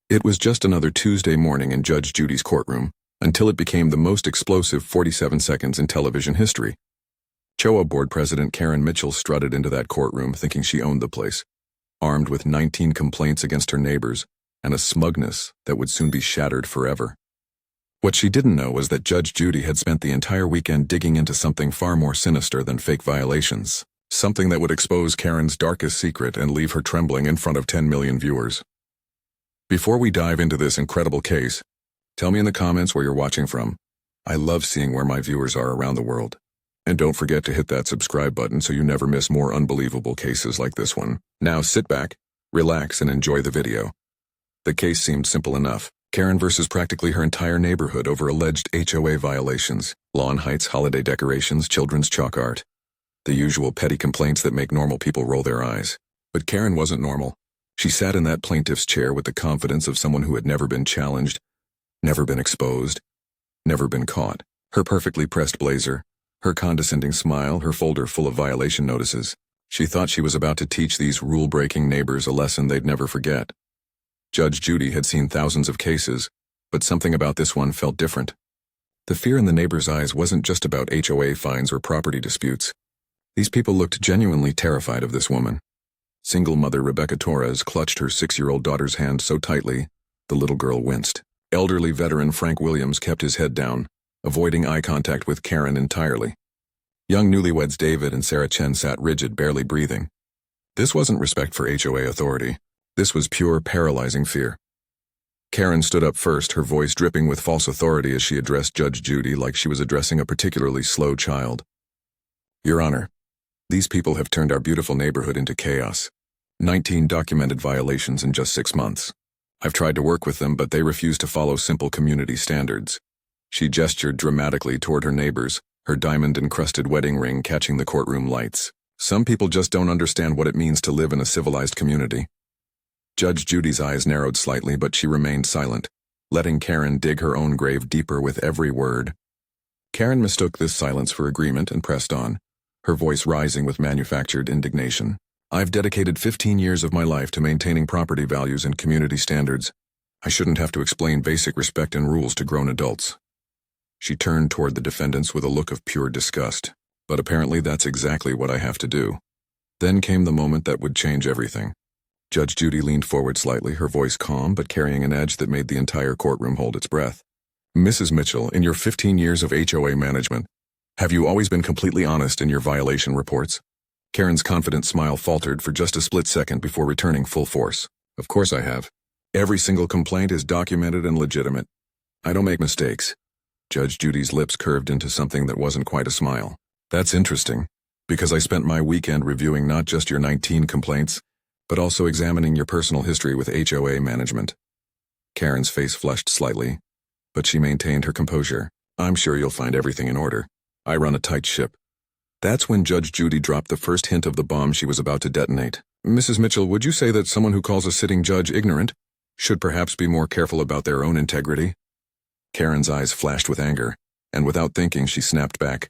It was just another Tuesday morning in Judge Judy's courtroom, until it became the most explosive 47 seconds in television history. HOA board president Karen Mitchell strutted into that courtroom thinking she owned the place, armed with 19 complaints against her neighbors and a smugness that would soon be shattered forever. What she didn't know was that Judge Judy had spent the entire weekend digging into something far more sinister than fake violations, something that would expose Karen's darkest secret and leave her trembling in front of 10 million viewers. Before we dive into this incredible case, tell me in the comments where you're watching from. I love seeing where my viewers are around the world. And don't forget to hit that subscribe button so you never miss more unbelievable cases like this one. Now sit back, relax, and enjoy the video. The case seemed simple enough. Karen versus practically her entire neighborhood over alleged HOA violations, lawn heights, holiday decorations, children's chalk art. The usual petty complaints that make normal people roll their eyes. But Karen wasn't normal. She sat in that plaintiff's chair with the confidence of someone who had never been challenged, never been exposed, never been caught. Her perfectly pressed blazer, her condescending smile, her folder full of violation notices. She thought she was about to teach these rule-breaking neighbors a lesson they'd never forget. Judge Judy had seen thousands of cases, but something about this one felt different. The fear in the neighbors' eyes wasn't just about HOA fines or property disputes. These people looked genuinely terrified of this woman. Single mother Rebecca Torres clutched her 6-year-old daughter's hand so tightly, the little girl winced. Elderly veteran Frank Williams kept his head down, avoiding eye contact with Karen entirely. Young newlyweds David and Sarah Chen sat rigid, barely breathing. This wasn't respect for HOA authority. This was pure, paralyzing fear. Karen stood up first, her voice dripping with false authority as she addressed Judge Judy like she was addressing a particularly slow child. Your Honor, these people have turned our beautiful neighborhood into chaos. 19 documented violations in just 6 months. I've tried to work with them, but they refuse to follow simple community standards. She gestured dramatically toward her neighbors, her diamond-encrusted wedding ring catching the courtroom lights. Some people just don't understand what it means to live in a civilized community. Judge Judy's eyes narrowed slightly, but she remained silent, letting Karen dig her own grave deeper with every word. Karen mistook this silence for agreement and pressed on, her voice rising with manufactured indignation. I've dedicated 15 years of my life to maintaining property values and community standards. I shouldn't have to explain basic respect and rules to grown adults. She turned toward the defendants with a look of pure disgust. But apparently that's exactly what I have to do. Then came the moment that would change everything. Judge Judy leaned forward slightly, her voice calm but carrying an edge that made the entire courtroom hold its breath. Mrs. Mitchell, in your 15 years of HOA management, have you always been completely honest in your violation reports? Karen's confident smile faltered for just a split second before returning full force. Of course I have. Every single complaint is documented and legitimate. I don't make mistakes. Judge Judy's lips curved into something that wasn't quite a smile. That's interesting, because I spent my weekend reviewing not just your 19 complaints, but also examining your personal history with HOA management. Karen's face flushed slightly, but she maintained her composure. I'm sure you'll find everything in order. I run a tight ship. That's when Judge Judy dropped the first hint of the bomb she was about to detonate. Mrs. Mitchell, would you say that someone who calls a sitting judge ignorant should perhaps be more careful about their own integrity? Karen's eyes flashed with anger, and without thinking she snapped back.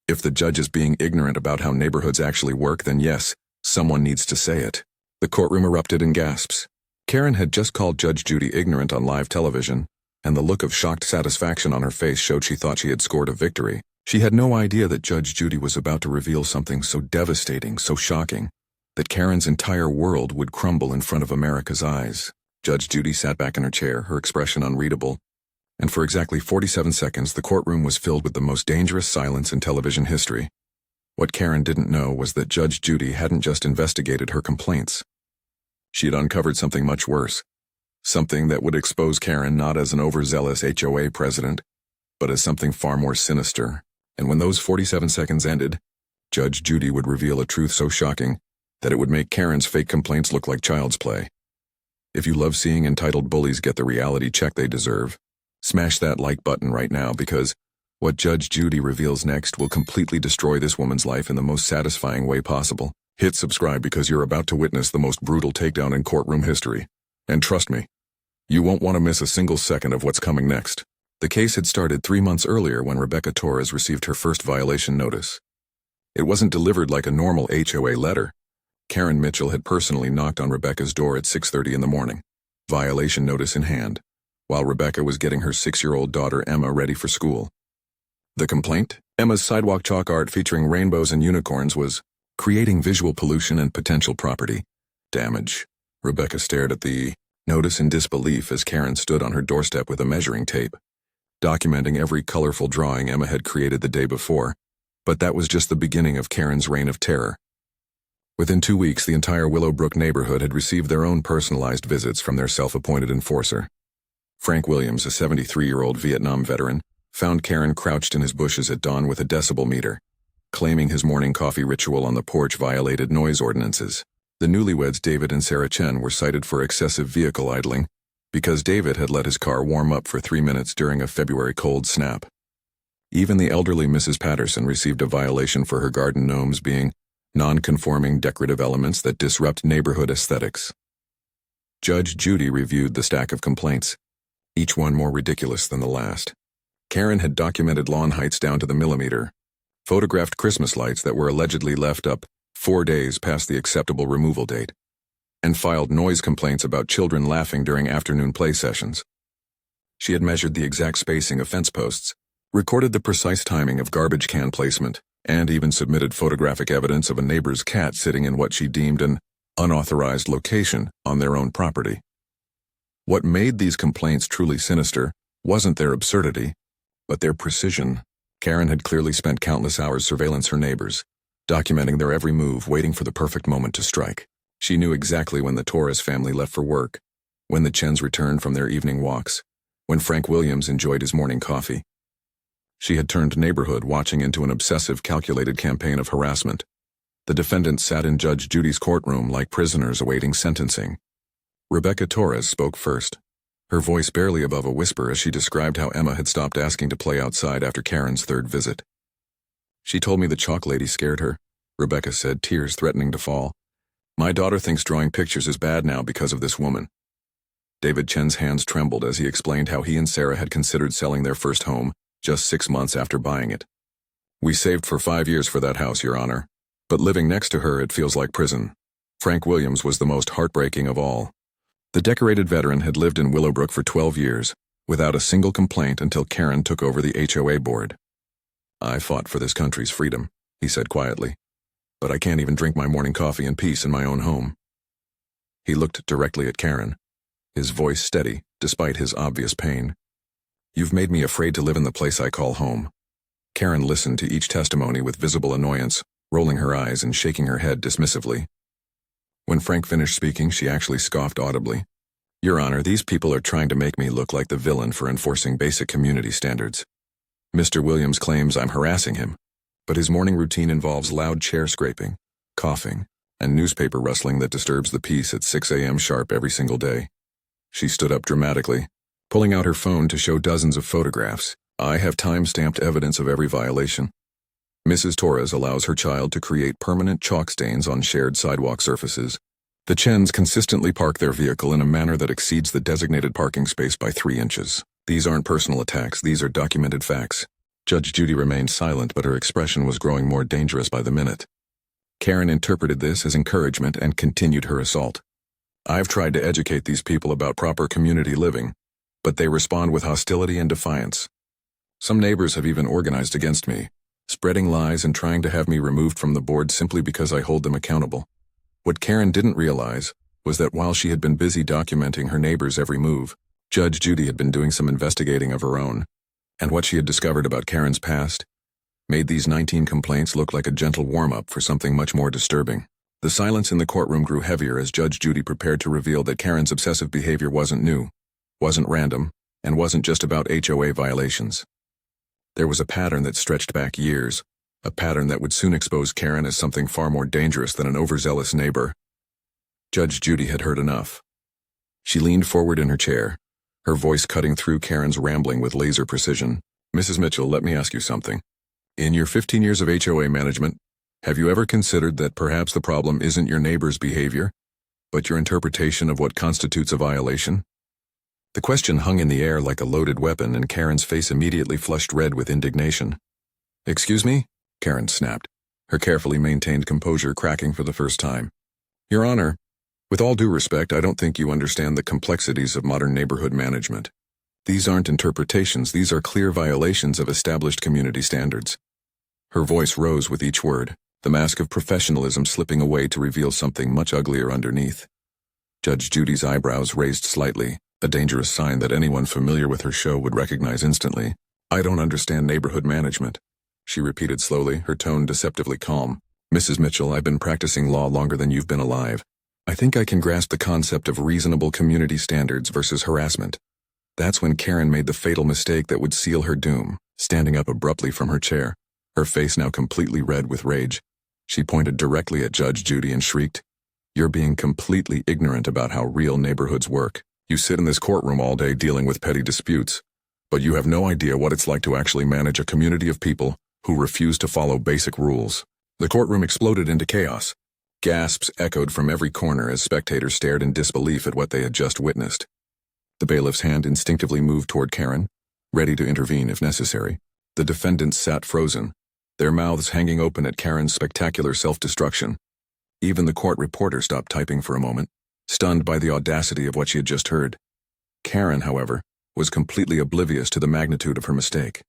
If the judge is being ignorant about how neighborhoods actually work, then yes, someone needs to say it. The courtroom erupted in gasps. Karen had just called Judge Judy ignorant on live television, and the look of shocked satisfaction on her face showed she thought she had scored a victory. She had no idea that Judge Judy was about to reveal something so devastating, so shocking, that Karen's entire world would crumble in front of America's eyes. Judge Judy sat back in her chair, her expression unreadable, and for exactly 47 seconds the courtroom was filled with the most dangerous silence in television history. What Karen didn't know was that Judge Judy hadn't just investigated her complaints. She had uncovered something much worse. Something that would expose Karen not as an overzealous HOA president, but as something far more sinister. And when those 47 seconds ended, Judge Judy would reveal a truth so shocking that it would make Karen's fake complaints look like child's play. If you love seeing entitled bullies get the reality check they deserve, smash that like button right now, because what Judge Judy reveals next will completely destroy this woman's life in the most satisfying way possible. Hit subscribe because you're about to witness the most brutal takedown in courtroom history. And trust me, you won't want to miss a single second of what's coming next. The case had started 3 months earlier when Rebecca Torres received her first violation notice. It wasn't delivered like a normal HOA letter. Karen Mitchell had personally knocked on Rebecca's door at 6:30 in the morning. violation notice in hand, while Rebecca was getting her 6-year-old daughter Emma ready for school. The complaint? Emma's sidewalk chalk art featuring rainbows and unicorns was creating visual pollution and potential property damage. Rebecca stared at the notice in disbelief as Karen stood on her doorstep with a measuring tape, documenting every colorful drawing Emma had created the day before. But that was just the beginning of Karen's reign of terror. Within 2 weeks, the entire Willowbrook neighborhood had received their own personalized visits from their self-appointed enforcer. Frank Williams, a 73-year-old Vietnam veteran, found Karen crouched in his bushes at dawn with a decibel meter, claiming his morning coffee ritual on the porch violated noise ordinances. The newlyweds David and Sarah Chen were cited for excessive vehicle idling because David had let his car warm up for 3 minutes during a February cold snap. Even the elderly Mrs. Patterson received a violation for her garden gnomes being non-conforming decorative elements that disrupt neighborhood aesthetics. Judge Judy reviewed the stack of complaints, each one more ridiculous than the last. Karen had documented lawn heights down to the millimeter, photographed Christmas lights that were allegedly left up 4 days past the acceptable removal date, and filed noise complaints about children laughing during afternoon play sessions. She had measured the exact spacing of fence posts, recorded the precise timing of garbage can placement, and even submitted photographic evidence of a neighbor's cat sitting in what she deemed an unauthorized location on their own property. What made these complaints truly sinister wasn't their absurdity, but their precision. Karen had clearly spent countless hours surveillance her neighbors, documenting their every move, waiting for the perfect moment to strike. She knew exactly when the Torres family left for work, when the Chens returned from their evening walks, when Frank Williams enjoyed his morning coffee. She had turned neighborhood watching into an obsessive, calculated campaign of harassment. The defendants sat in Judge Judy's courtroom like prisoners awaiting sentencing. Rebecca Torres spoke first, her voice barely above a whisper as she described how Emma had stopped asking to play outside after Karen's third visit. "She told me the chalk lady scared her," Rebecca said, tears threatening to fall. "My daughter thinks drawing pictures is bad now because of this woman." David Chen's hands trembled as he explained how he and Sarah had considered selling their first home just 6 months after buying it. "We saved for 5 years for that house, Your Honor. But living next to her, it feels like prison." Frank Williams was the most heartbreaking of all. The decorated veteran had lived in Willowbrook for 12 years, without a single complaint until Karen took over the HOA board. "I fought for this country's freedom," he said quietly. "But I can't even drink my morning coffee in peace in my own home." He looked directly at Karen, his voice steady, despite his obvious pain. "You've made me afraid to live in the place I call home." Karen listened to each testimony with visible annoyance, rolling her eyes and shaking her head dismissively. When Frank finished speaking, she actually scoffed audibly. "Your Honor, these people are trying to make me look like the villain for enforcing basic community standards. Mr. Williams claims I'm harassing him, but his morning routine involves loud chair scraping, coughing, and newspaper rustling that disturbs the peace at 6 a.m. sharp every single day." She stood up dramatically, pulling out her phone to show dozens of photographs. "I have time-stamped evidence of every violation. Mrs. Torres allows her child to create permanent chalk stains on shared sidewalk surfaces. The Chens consistently park their vehicle in a manner that exceeds the designated parking space by 3 inches. These aren't personal attacks, these are documented facts." Judge Judy remained silent, but her expression was growing more dangerous by the minute. Karen interpreted this as encouragement and continued her assault. "I've tried to educate these people about proper community living, but they respond with hostility and defiance. Some neighbors have even organized against me, spreading lies and trying to have me removed from the board simply because I hold them accountable." What Karen didn't realize was that while she had been busy documenting her neighbors' every move, Judge Judy had been doing some investigating of her own, and what she had discovered about Karen's past made these 19 complaints look like a gentle warm-up for something much more disturbing. The silence in the courtroom grew heavier as Judge Judy prepared to reveal that Karen's obsessive behavior wasn't new, wasn't random, and wasn't just about HOA violations. There was a pattern that stretched back years, a pattern that would soon expose Karen as something far more dangerous than an overzealous neighbor. Judge Judy had heard enough. She leaned forward in her chair, her voice cutting through Karen's rambling with laser precision. "Mrs. Mitchell, let me ask you something. In your 15 years of HOA management, have you ever considered that perhaps the problem isn't your neighbor's behavior, but your interpretation of what constitutes a violation?" The question hung in the air like a loaded weapon, and Karen's face immediately flushed red with indignation. "Excuse me?" Karen snapped, her carefully maintained composure cracking for the first time. "Your Honor, With all due respect, I don't think you understand the complexities of modern neighborhood management. These aren't interpretations, these are clear violations of established community standards. Her voice rose with each word, the mask of professionalism slipping away to reveal something much uglier underneath. Judge Judy's eyebrows raised slightly, a dangerous sign that anyone familiar with her show would recognize instantly. I don't understand neighborhood management, she repeated slowly, her tone deceptively calm. Mrs. Mitchell, I've been practicing law longer than you've been alive. I think I can grasp the concept of reasonable community standards versus harassment. That's when Karen made the fatal mistake that would seal her doom, standing up abruptly from her chair, her face now completely red with rage. She pointed directly at Judge Judy and shrieked, "You're being completely ignorant about how real neighborhoods work. You sit in this courtroom all day dealing with petty disputes, but you have no idea what it's like to actually manage a community of people who refuse to follow basic rules." The courtroom exploded into chaos. Gasps echoed from every corner as spectators stared in disbelief at what they had just witnessed. The bailiff's hand instinctively moved toward Karen, ready to intervene if necessary. The defendants sat frozen, their mouths hanging open at Karen's spectacular self-destruction. Even the court reporter stopped typing for a moment, stunned by the audacity of what she had just heard. Karen, however, was completely oblivious to the magnitude of her mistake.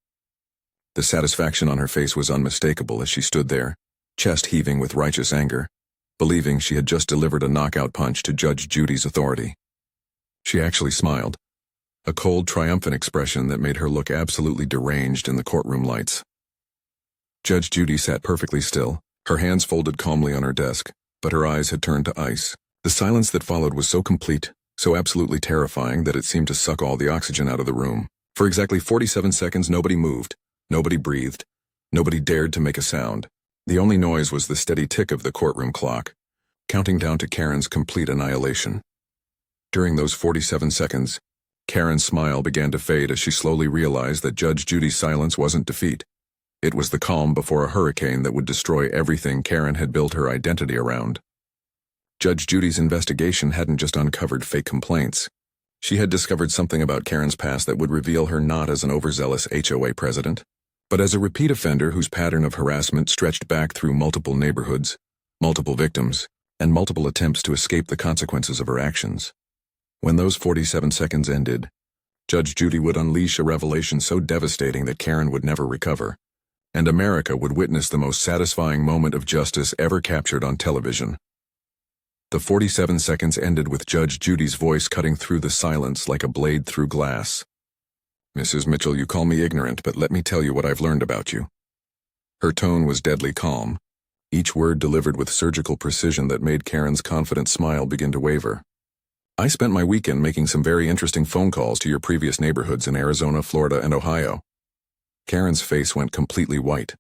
The satisfaction on her face was unmistakable as she stood there, chest heaving with righteous anger, believing she had just delivered a knockout punch to Judge Judy's authority. She actually smiled, a cold, triumphant expression that made her look absolutely deranged in the courtroom lights. Judge Judy sat perfectly still, her hands folded calmly on her desk, but her eyes had turned to ice. The silence that followed was so complete, so absolutely terrifying that it seemed to suck all the oxygen out of the room. For exactly 47 seconds, nobody moved, nobody breathed, nobody dared to make a sound. The only noise was the steady tick of the courtroom clock, counting down to Karen's complete annihilation. During those 47 seconds, Karen's smile began to fade as she slowly realized that Judge Judy's silence wasn't defeat. It was the calm before a hurricane that would destroy everything Karen had built her identity around. Judge Judy's investigation hadn't just uncovered fake complaints. She had discovered something about Karen's past that would reveal her not as an overzealous HOA president, but as a repeat offender whose pattern of harassment stretched back through multiple neighborhoods, multiple victims, and multiple attempts to escape the consequences of her actions. When those 47 seconds ended, Judge Judy would unleash a revelation so devastating that Karen would never recover, and America would witness the most satisfying moment of justice ever captured on television. The 47 seconds ended with Judge Judy's voice cutting through the silence like a blade through glass. "Mrs. Mitchell, you call me ignorant, but let me tell you what I've learned about you." Her tone was deadly calm, each word delivered with surgical precision that made Karen's confident smile begin to waver. "I spent my weekend making some very interesting phone calls to your previous neighborhoods in Arizona, Florida, and Ohio." Karen's face went completely white.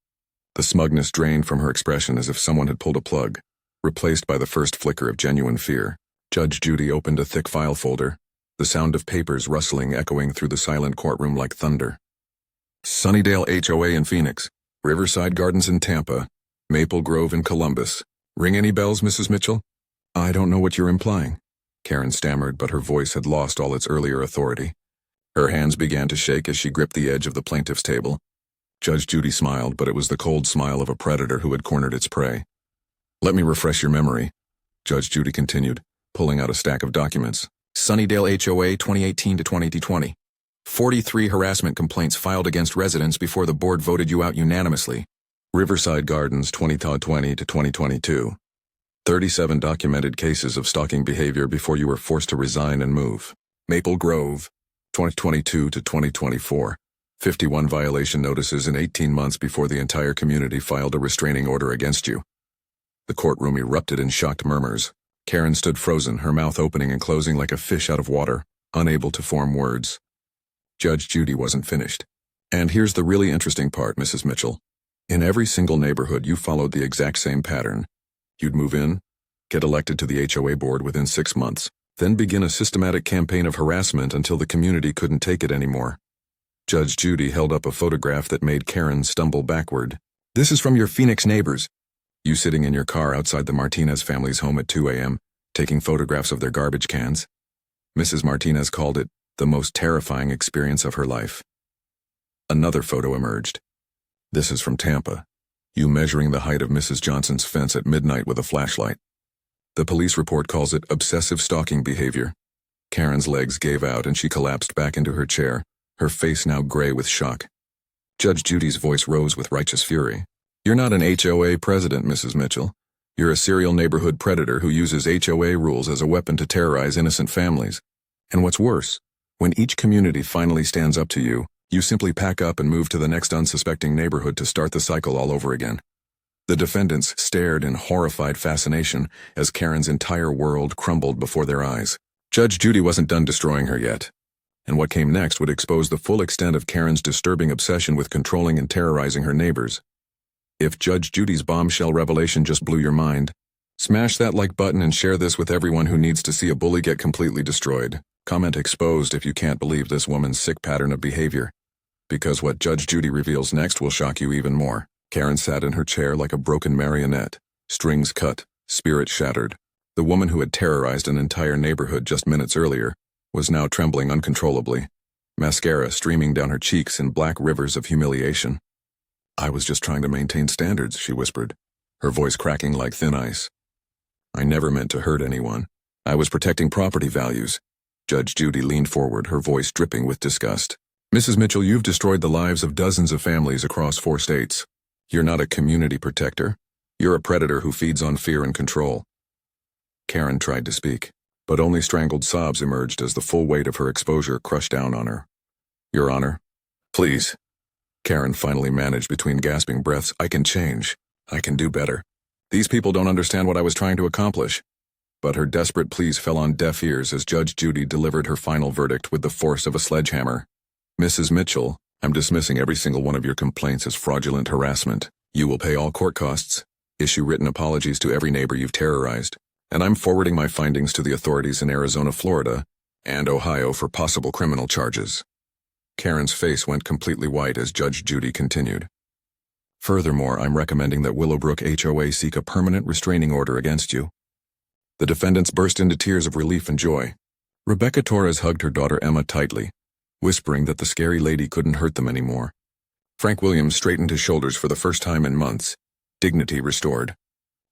The smugness drained from her expression as if someone had pulled a plug, replaced by the first flicker of genuine fear. Judge Judy opened a thick file folder, the sound of papers rustling echoing through the silent courtroom like thunder. "Sunnydale HOA in Phoenix, Riverside Gardens in Tampa, Maple Grove in Columbus. Ring any bells, Mrs. Mitchell?" "I don't know what you're implying," Karen stammered, but her voice had lost all its earlier authority. Her hands began to shake as she gripped the edge of the plaintiff's table. Judge Judy smiled, but it was the cold smile of a predator who had cornered its prey. "Let me refresh your memory," Judge Judy continued, pulling out a stack of documents. "Sunnydale HOA 2018 to 2020. 43 harassment complaints filed against residents before the board voted you out unanimously. Riverside Gardens 2020 to 2022. 37 documented cases of stalking behavior before you were forced to resign and move. Maple Grove 2022 to 2024. 51 violation notices in 18 months before the entire community filed a restraining order against you." The courtroom erupted in shocked murmurs. Karen stood frozen, her mouth opening and closing like a fish out of water, unable to form words. Judge Judy wasn't finished. "And here's the really interesting part, Mrs. Mitchell. In every single neighborhood, you followed the exact same pattern. You'd move in, get elected to the HOA board within 6 months, then begin a systematic campaign of harassment until the community couldn't take it anymore." Judge Judy held up a photograph that made Karen stumble backward. "This is from your Phoenix neighbors. You sitting in your car outside the Martinez family's home at 2 a.m., taking photographs of their garbage cans." Mrs. Martinez called it the most terrifying experience of her life. Another photo emerged. This is from Tampa. You measuring the height of Mrs. Johnson's fence at midnight with a flashlight. The police report calls it obsessive stalking behavior. Karen's legs gave out and she collapsed back into her chair, her face now gray with shock. Judge Judy's voice rose with righteous fury. You're not an HOA president, Mrs. Mitchell. You're a serial neighborhood predator who uses HOA rules as a weapon to terrorize innocent families. And what's worse, when each community finally stands up to you, you simply pack up and move to the next unsuspecting neighborhood to start the cycle all over again. The defendants stared in horrified fascination as Karen's entire world crumbled before their eyes. Judge Judy wasn't done destroying her yet, and what came next would expose the full extent of Karen's disturbing obsession with controlling and terrorizing her neighbors. If Judge Judy's bombshell revelation just blew your mind, smash that like button and share this with everyone who needs to see a bully get completely destroyed. Comment exposed if you can't believe this woman's sick pattern of behavior, because what Judge Judy reveals next will shock you even more. Karen sat in her chair like a broken marionette, strings cut, spirit shattered. The woman who had terrorized an entire neighborhood just minutes earlier was now trembling uncontrollably, mascara streaming down her cheeks in black rivers of humiliation. I was just trying to maintain standards, she whispered, her voice cracking like thin ice. I never meant to hurt anyone. I was protecting property values. Judge Judy leaned forward, her voice dripping with disgust. Mrs. Mitchell, you've destroyed the lives of dozens of families across 4 states. You're not a community protector. You're a predator who feeds on fear and control. Karen tried to speak, but only strangled sobs emerged as the full weight of her exposure crushed down on her. Your Honor, please. Karen finally managed between gasping breaths. I can change. I can do better. These people don't understand what I was trying to accomplish. But her desperate pleas fell on deaf ears as Judge Judy delivered her final verdict with the force of a sledgehammer. Mrs. Mitchell, I'm dismissing every single one of your complaints as fraudulent harassment. You will pay all court costs, issue written apologies to every neighbor you've terrorized, and I'm forwarding my findings to the authorities in Arizona, Florida, and Ohio for possible criminal charges. Karen's face went completely white as Judge Judy continued. Furthermore, I'm recommending that Willowbrook HOA seek a permanent restraining order against you. The defendants burst into tears of relief and joy. Rebecca Torres hugged her daughter Emma tightly, whispering that the scary lady couldn't hurt them anymore. Frank Williams straightened his shoulders for the first time in months, dignity restored.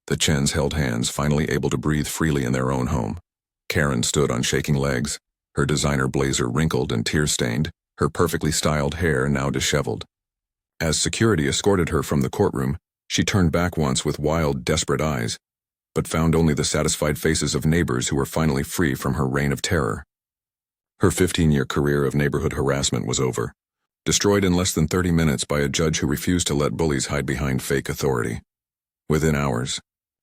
The Chens held hands, finally able to breathe freely in their own home. Karen stood on shaking legs, her designer blazer wrinkled and tear-stained, her perfectly styled hair now disheveled. As security escorted her from the courtroom, she turned back once with wild, desperate eyes, but found only the satisfied faces of neighbors who were finally free from her reign of terror. Her 15-year career of neighborhood harassment was over, destroyed in less than 30 minutes by a judge who refused to let bullies hide behind fake authority. Within hours,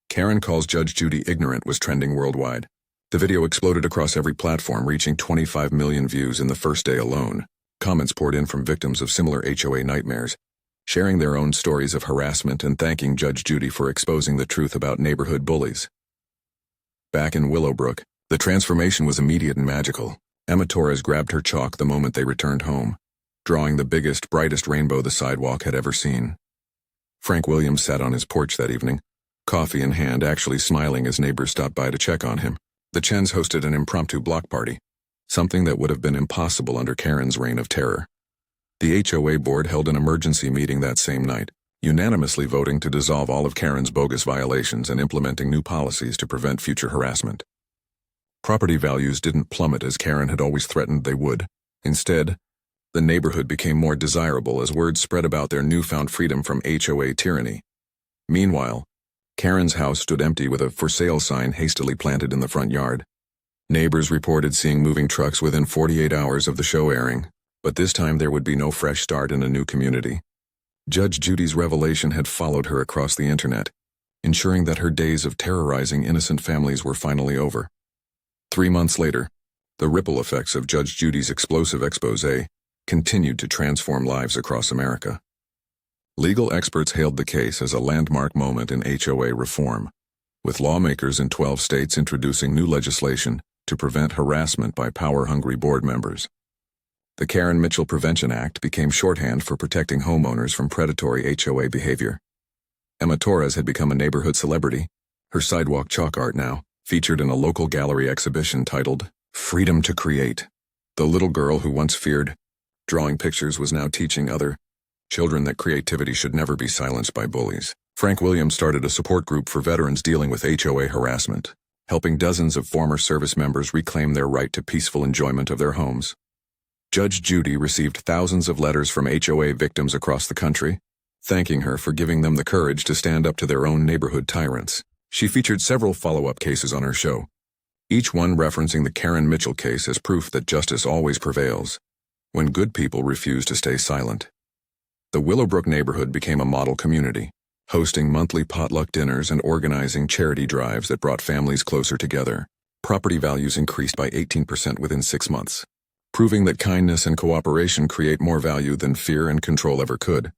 Karen calls Judge Judy ignorant was trending worldwide. The video exploded across every platform, reaching 25 million views in the first day alone. Comments poured in from victims of similar HOA nightmares, sharing their own stories of harassment and thanking Judge Judy for exposing the truth about neighborhood bullies. Back in Willowbrook, the transformation was immediate and magical. Emma Torres grabbed her chalk the moment they returned home, drawing the biggest, brightest rainbow the sidewalk had ever seen. Frank Williams sat on his porch that evening, coffee in hand, actually smiling as neighbors stopped by to check on him. The Chens hosted an impromptu block party, something that would have been impossible under Karen's reign of terror. The HOA board held an emergency meeting that same night, unanimously voting to dissolve all of Karen's bogus violations and implementing new policies to prevent future harassment. Property values didn't plummet as Karen had always threatened they would. Instead, the neighborhood became more desirable as word spread about their newfound freedom from HOA tyranny. Meanwhile, Karen's house stood empty with a for sale sign hastily planted in the front yard. Neighbors reported seeing moving trucks within 48 hours of the show airing, but this time there would be no fresh start in a new community. Judge Judy's revelation had followed her across the internet, ensuring that her days of terrorizing innocent families were finally over. 3 months later, the ripple effects of Judge Judy's explosive exposé continued to transform lives across America. Legal experts hailed the case as a landmark moment in HOA reform, with lawmakers in 12 states introducing new legislation to prevent harassment by power-hungry board members. The Karen Mitchell Prevention Act became shorthand for protecting homeowners from predatory HOA behavior. Emma Torres had become a neighborhood celebrity, her sidewalk chalk art now featured in a local gallery exhibition titled Freedom to Create. The little girl who once feared drawing pictures was now teaching other children that creativity should never be silenced by bullies. Frank Williams started a support group for veterans dealing with HOA harassment, helping dozens of former service members reclaim their right to peaceful enjoyment of their homes. Judge Judy received thousands of letters from HOA victims across the country, thanking her for giving them the courage to stand up to their own neighborhood tyrants. She featured several follow-up cases on her show, each one referencing the Karen Mitchell case as proof that justice always prevails when good people refuse to stay silent. The Willowbrook neighborhood became a model community, hosting monthly potluck dinners and organizing charity drives that brought families closer together. Property values increased by 18% within 6 months, proving that kindness and cooperation create more value than fear and control ever could.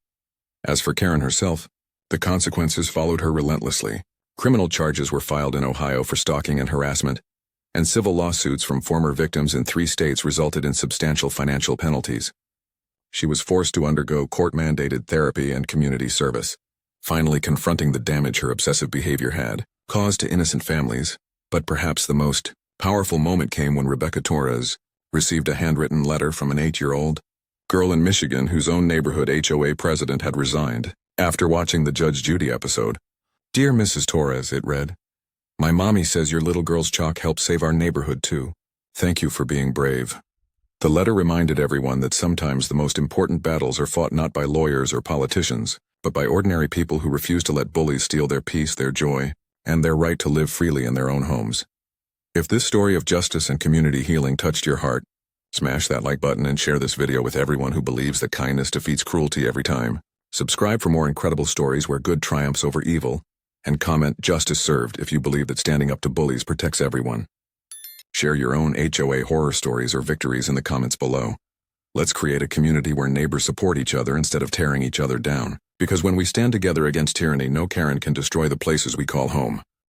As for Karen herself, the consequences followed her relentlessly. Criminal charges were filed in Ohio for stalking and harassment, and civil lawsuits from former victims in 3 states resulted in substantial financial penalties. She was forced to undergo court-mandated therapy and community service, finally confronting the damage her obsessive behavior had caused to innocent families. But perhaps the most powerful moment came when Rebecca Torres received a handwritten letter from an 8-year-old girl in Michigan whose own neighborhood HOA president had resigned. After watching the Judge Judy episode, "Dear Mrs. Torres," it read, "My mommy says your little girl's chalk helped save our neighborhood too. Thank you for being brave." The letter reminded everyone that sometimes the most important battles are fought not by lawyers or politicians, but by ordinary people who refuse to let bullies steal their peace, their joy, and their right to live freely in their own homes. If this story of justice and community healing touched your heart, smash that like button and share this video with everyone who believes that kindness defeats cruelty every time. Subscribe for more incredible stories where good triumphs over evil, and comment "Justice served" if you believe that standing up to bullies protects everyone. Share your own HOA horror stories or victories in the comments below. Let's create a community where neighbors support each other instead of tearing each other down. Because when we stand together against tyranny, no Karen can destroy the places we call home.